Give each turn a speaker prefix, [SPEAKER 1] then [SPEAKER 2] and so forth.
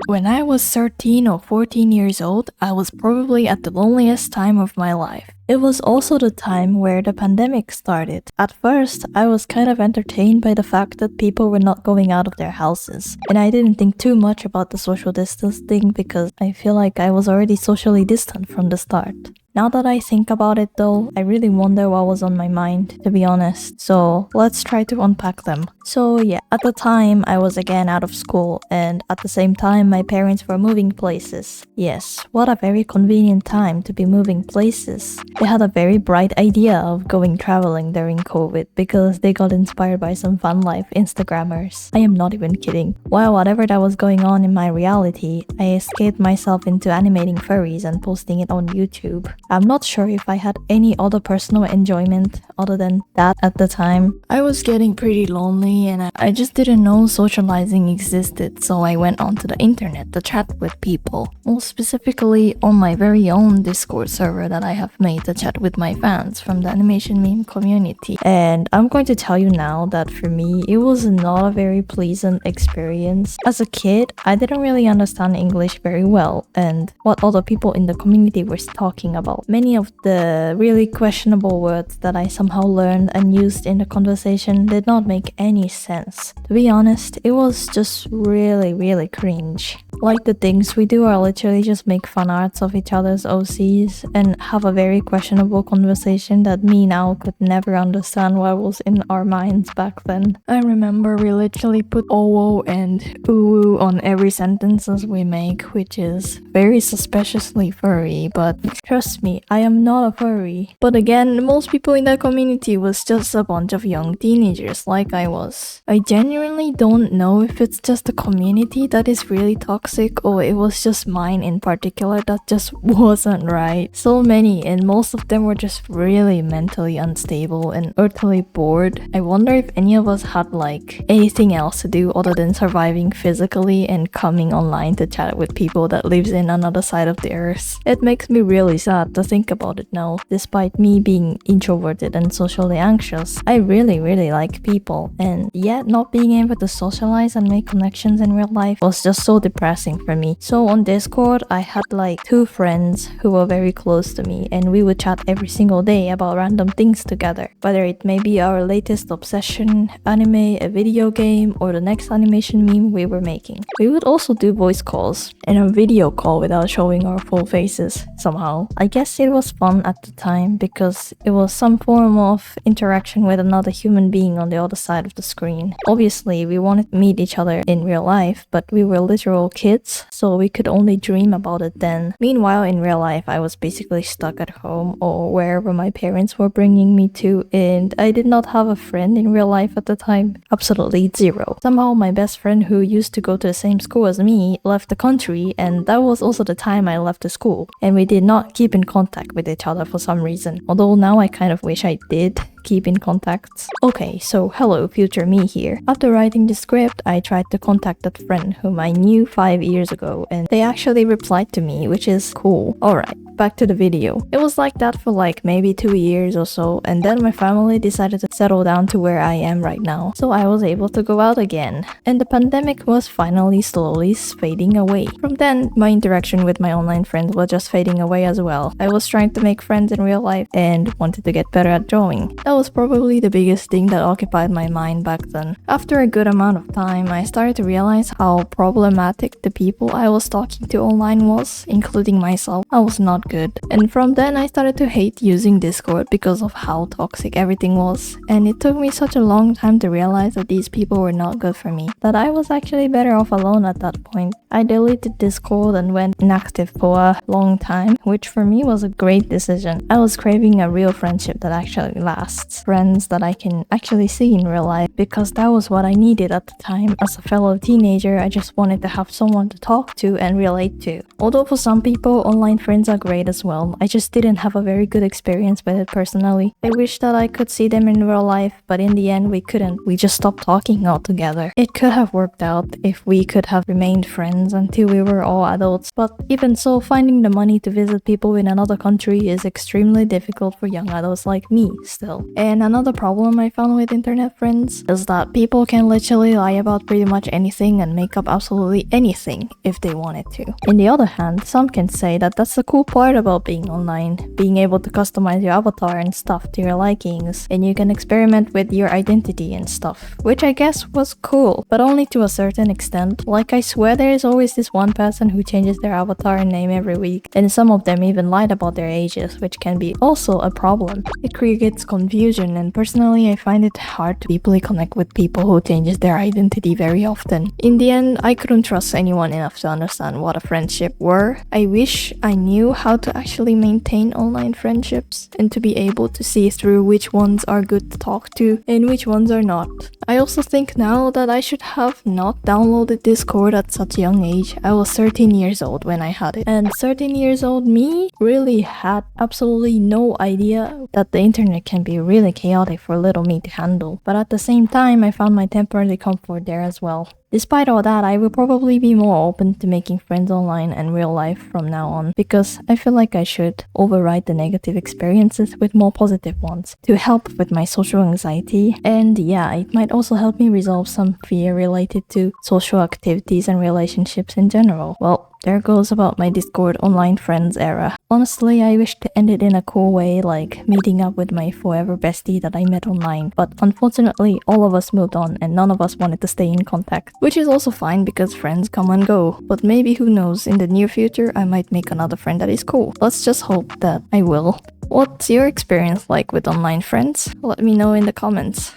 [SPEAKER 1] When I was 13 or 14 years old, I was probably at the loneliest time of my life. It was also the time where the pandemic started. At first, I was kind of entertained by the fact that people were not going out of their houses. And I didn't think too much about the social distance thing because I feel like I was already socially distant from the start. Now that I think about it though, I really wonder what was on my mind, to be honest. So let's try to unpack them. So yeah, at the time I was again out of school, and at the same time my parents were moving places. Yes, what a very convenient time to be moving places. They had a very bright idea of going traveling during COVID because they got inspired by some fun life Instagrammers. I am not even kidding. While whatever that was going on in my reality, I escaped myself into animating furries and posting it on YouTube. I'm not sure if I had any other personal enjoyment other than that at the time. I was getting pretty lonely and I just didn't know socializing existed, so I went onto the internet to chat with people. More specifically on my very own Discord server that I have made to chat with my fans from the animation meme community. And I'm going to tell you now that for me, it was not a very pleasant experience. As a kid, I didn't really understand English very well and what other people in the community were talking about. Many of the really questionable words that I somehow learned and used in the conversation did not make any sense. To be honest, it was just really cringe. Like the things we do are literally just make fun arts of each other's OCs and have a very questionable conversation that me now could never understand what was in our minds back then. I remember we literally put owo and uwu on every sentences we make, which is very suspiciously furry, but trust me, I am not a furry. But again, most people in that community was just a bunch of young teenagers like I was. I genuinely don't know if it's just the community that is really toxic or it was just mine in particular that just wasn't right. So many, and most of them were just really mentally unstable and utterly bored. I wonder if any of us had like anything else to do other than surviving physically and coming online to chat with people that lives in another side of the earth. It makes me really sad to think about it now. Despite me being introverted and socially anxious, I really like people, and yet not being able to socialize and make connections in real life was just so depressing for me. So on Discord, I had like 2 friends who were very close to me, and we would chat every single day about random things together, whether it may be our latest obsession, anime, a video game, or the next animation meme we were making. We would also do voice calls and a video call without showing our full faces somehow. I guess it was fun at the time because it was some form of interaction with another human being on the other side of the screen. Obviously, we wanted to meet each other in real life, but we were literal kids, so we could only dream about it then. Meanwhile, in real life, I was basically stuck at home or wherever my parents were bringing me to, and I did not have a friend in real life at the time. Absolutely zero. Somehow, my best friend who used to go to the same school as me left the country, and that was also the time I left the school, and we did not keep in contact with each other for some reason. Although now I kind of wish I did keep in contact. Okay, so hello future me here. After writing the script, I tried to contact that friend whom I knew 5 years ago, and they actually replied to me, which is cool. Alright, back to the video. It was like that for like maybe 2 years or so, and then my family decided to settle down to where I am right now, so I was able to go out again. And the pandemic was finally slowly fading away. From then, my interaction with my online friends was just fading away as well. I was trying to make friends in real life and wanted to get better at drawing. That was probably the biggest thing that occupied my mind back then. After a good amount of time, I started to realize how problematic the people I was talking to online was, including myself. I was not good. And from then, I started to hate using Discord because of how toxic everything was. And it took me such a long time to realize that these people were not good for me, that I was actually better off alone at that point. I deleted Discord and went inactive for a long time, which for me was a great decision. I was craving a real friendship that actually lasts. Friends that I can actually see in real life, because that was what I needed at the time. As a fellow teenager, I just wanted to have someone to talk to and relate to. Although for some people, online friends are great great as well. I just didn't have a very good experience with it personally. I wish that I could see them in real life, but in the end we couldn't. We just stopped talking altogether. It could have worked out if we could have remained friends until we were all adults, but even so, finding the money to visit people in another country is extremely difficult for young adults like me still. And another problem I found with internet friends is that people can literally lie about pretty much anything and make up absolutely anything if they wanted to. On the other hand, some can say that that's the cool part about being online, being able to customize your avatar and stuff to your likings, and you can experiment with your identity and stuff, which I guess was cool, but only to a certain extent. Like, I swear there is always this one person who changes their avatar and name every week, and some of them even lied about their ages, which can be also a problem. It creates confusion, and personally I find it hard to deeply connect with people who changes their identity very often. In the end, I couldn't trust anyone enough to understand what a friendship were. I wish I knew how to actually maintain online friendships and to be able to see through which ones are good to talk to and which ones are not. I also think now that I should have not downloaded Discord at such a young age. I was 13 years old when I had it, and 13 years old me really had absolutely no idea that the internet can be really chaotic for little me to handle. But at the same time, I found my temporary comfort there as well. Despite all that, I will probably be more open to making friends online and real life from now on, because I feel like I should override the negative experiences with more positive ones to help with my social anxiety. And yeah, it might also help me resolve some fear related to social activities and relationships in general. Well, there goes about my Discord online friends era. Honestly, I wish to end it in a cool way, like meeting up with my forever bestie that I met online. But unfortunately, all of us moved on and none of us wanted to stay in contact. Which is also fine because friends come and go. But maybe, who knows, in the near future I might make another friend that is cool. Let's just hope that I will. What's your experience like with online friends? Let me know in the comments.